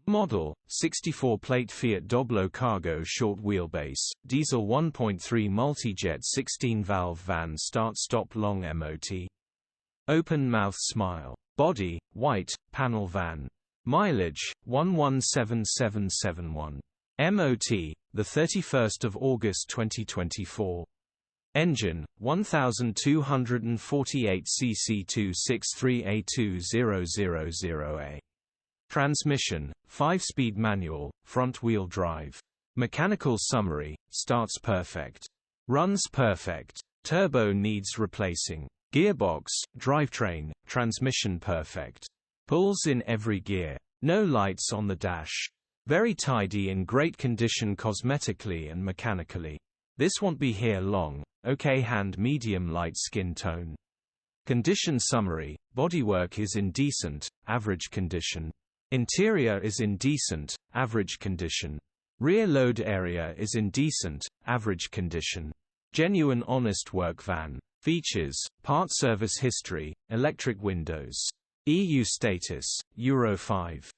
Model, 64-plate Fiat Doblo cargo short wheelbase, diesel 1.3 multijet 16-valve van start-stop long MOT. Open mouth smile. Body, white, panel van. Mileage, 117771. MOT, 31 August 2024. Engine, 1248 cc263A20000A. Transmission, 5-speed manual, front-wheel drive. Mechanical summary, starts perfect. Runs perfect. Turbo needs replacing. Gearbox, drivetrain, transmission perfect. Pulls in every gear. No lights on the dash. Very tidy, in great condition cosmetically and mechanically. This won't be here long. Okay, hand medium light skin tone. Condition summary, bodywork is in decent, average condition. Interior is in decent, average condition. Rear load area is in decent, average condition. Genuine honest work van. Features, part service history, electric windows. EU status, Euro 5.